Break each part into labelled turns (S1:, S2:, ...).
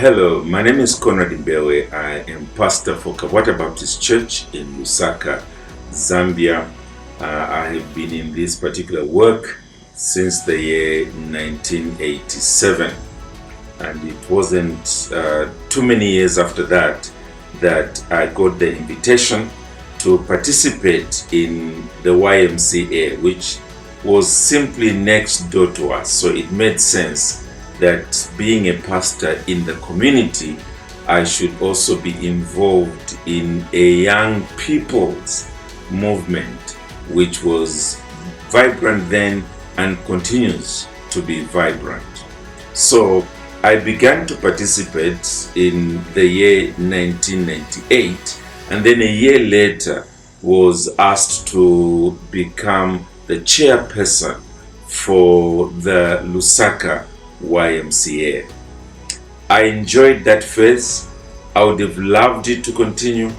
S1: Hello, my name is Conrad Mbewe. I am pastor for Kabwata Baptist Church in Lusaka, Zambia. I have been in this particular work since the year 1987, and it wasn't too many years after that I got the invitation to participate in the YMCA, which was simply next door to us. So it made sense that being a pastor in the community, I should also be involved in a young people's movement, which was vibrant then and continues to be vibrant. So I began to participate in the year 1998, and then a year later was asked to become the chairperson for the Lusaka YMCA. I enjoyed that phase. I would have loved it to continue,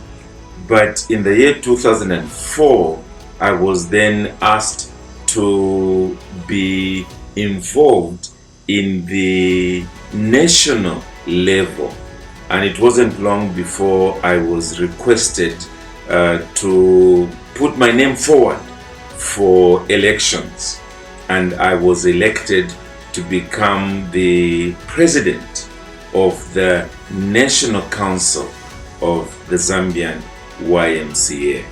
S1: but in the year 2004, I was then asked to be involved in the national level, and it wasn't long before I was requested to put my name forward for elections, and I was elected to become the president of the National Council of the Zambian YMCA.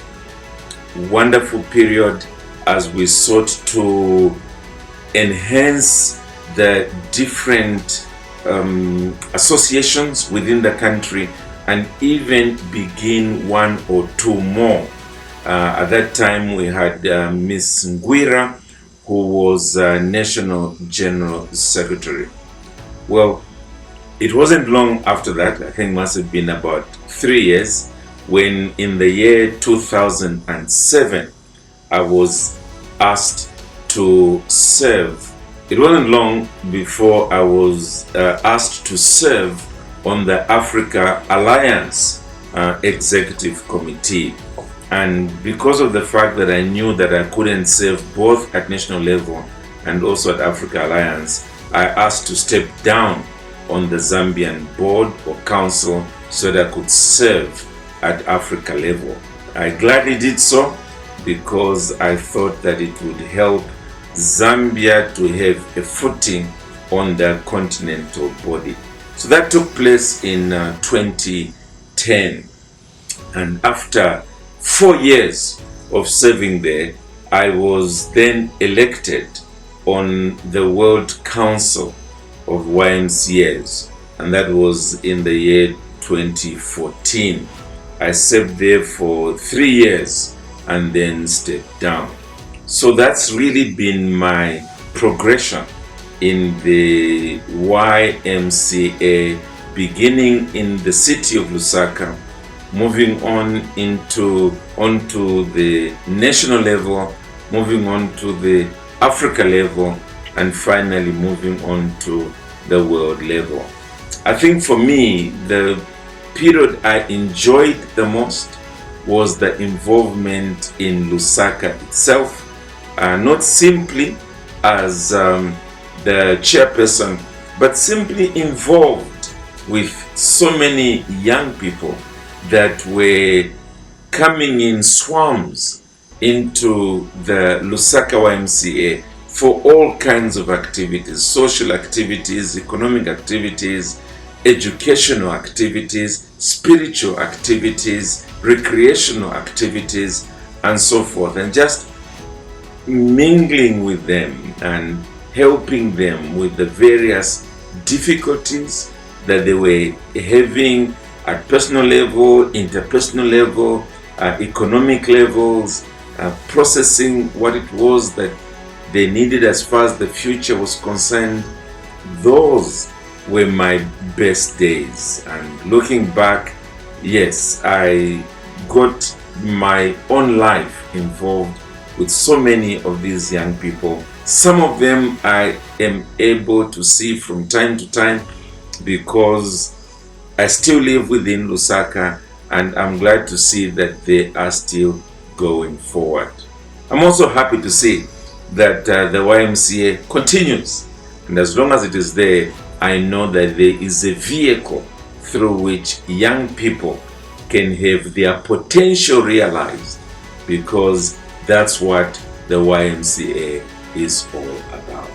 S1: Wonderful period as we sought to enhance the different associations within the country and even begin one or two more. At that time we had Miss Ngwira, who was National General Secretary. Well, it wasn't long after that, I think must have been about 3 years, when in the year 2007, I was asked to serve. It wasn't long before I was asked to serve on the Africa Alliance Executive Committee. And because of the fact that I knew that I couldn't serve both at national level and also at Africa Alliance, I asked to step down on the Zambian board or council so that I could serve at Africa level. I gladly did so because I thought that it would help Zambia to have a footing on the continental body. So that took place in 2010, and after 4 years of serving there, I was then elected on the World Council of YMCAs, and that was in the year 2014. I served there for 3 years and then stepped down. So that's really been my progression in the YMCA, beginning in the city of Lusaka, moving on onto the national level, moving on to the Africa level, and finally moving on to the world level. I think for me, the period I enjoyed the most was the involvement in Lusaka itself, not simply as the chairperson, but simply involved with so many young people that were coming in swarms into the Lusaka YMCA for all kinds of activities, social activities, economic activities, educational activities, spiritual activities, recreational activities, and so forth, and just mingling with them and helping them with the various difficulties that they were having at personal level, interpersonal level, economic levels, processing what it was that they needed as far as the future was concerned. Those were my best days. And looking back, yes, I got my own life involved with so many of these young people. Some of them I am able to see from time to time because I still live within Lusaka, and I'm glad to see that they are still going forward. I'm also happy to see that the YMCA continues, and as long as it is there, I know that there is a vehicle through which young people can have their potential realized, because that's what the YMCA is all about.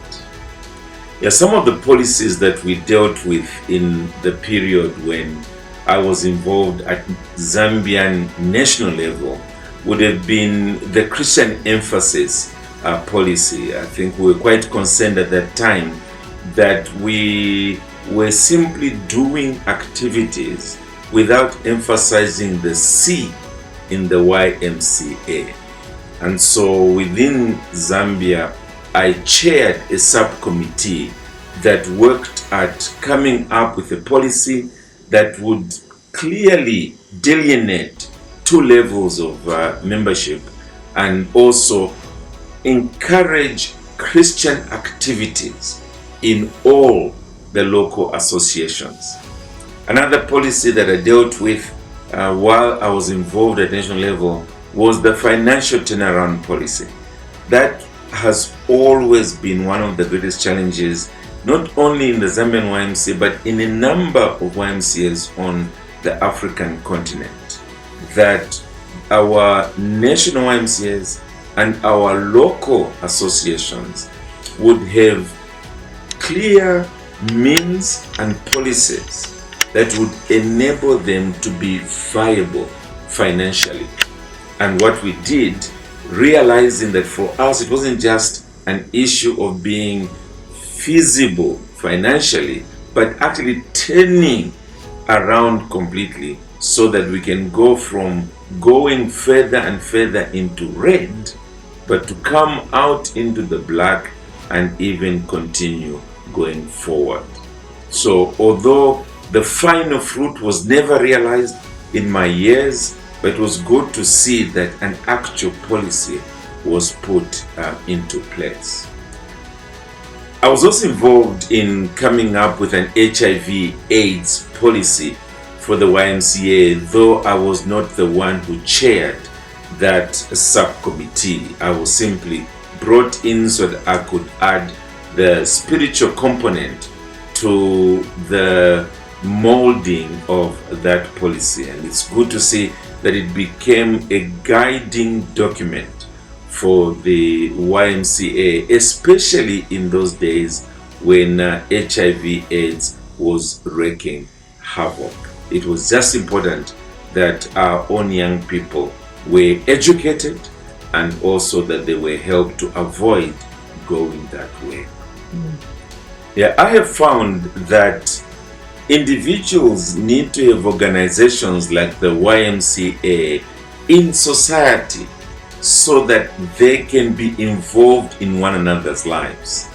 S1: Yeah, some of the policies that we dealt with in the period when I was involved at Zambian national level would have been the Christian emphasis policy. I think we were quite concerned at that time that we were simply doing activities without emphasizing the C in the YMCA. And so within Zambia, I chaired a subcommittee that worked at coming up with a policy that would clearly delineate two levels of membership and also encourage Christian activities in all the local associations. Another policy that I dealt with while I was involved at national level was the financial turnaround policy. That has always been one of the greatest challenges, not only in the Zambian YMCA, but in a number of YMCAs on the African continent, that our national YMCAs and our local associations would have clear means and policies that would enable them to be viable financially. And what we did, realizing that for us it wasn't just an issue of being feasible financially, but actually turning around completely so that we can go from going further and further into red, but to come out into the black and even continue going forward. So although the final fruit was never realized in my years, but it was good to see that an actual policy was put into place. I was also involved in coming up with an HIV/AIDS policy for the YMCA, though I was not the one who chaired that subcommittee. I was simply brought in so that I could add the spiritual component to the molding of that policy. And it's good to see that it became a guiding document for the YMCA, especially in those days when HIV/AIDS was wreaking havoc. It was just important that our own young people were educated and also that they were helped to avoid going that way. Yeah, I have found that individuals need to have organizations like the YMCA in society so that they can be involved in one another's lives.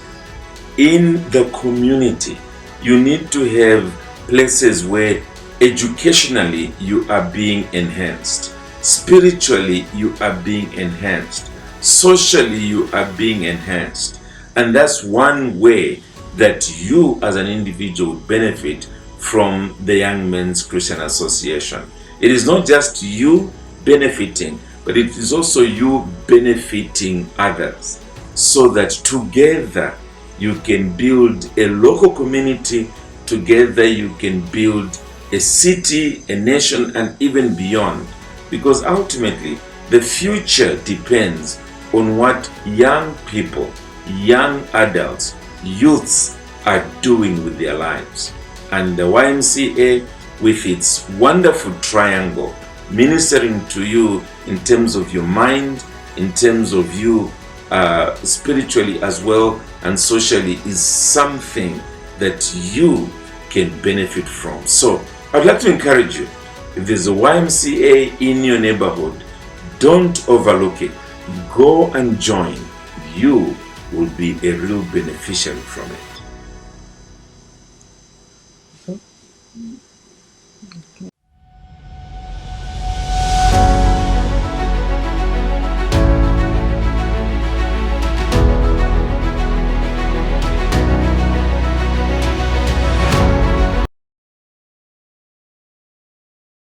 S1: In the community, you need to have places where educationally you are being enhanced, spiritually you are being enhanced, socially you are being enhanced. And that's one way that you as an individual benefit from the Young Men's Christian Association. It is not just you benefiting, but it is also you benefiting others, so that together you can build a local community, together you can build a city, a nation, and even beyond. Because ultimately, the future depends on what young people, young adults, youths are doing with their lives. And the YMCA, with its wonderful triangle, ministering to you in terms of your mind, in terms of you spiritually as well, and socially, is something that you can benefit from. So I'd like to encourage you, if there's a YMCA in your neighborhood, don't overlook it. Go and join. You will be a real beneficiary from it.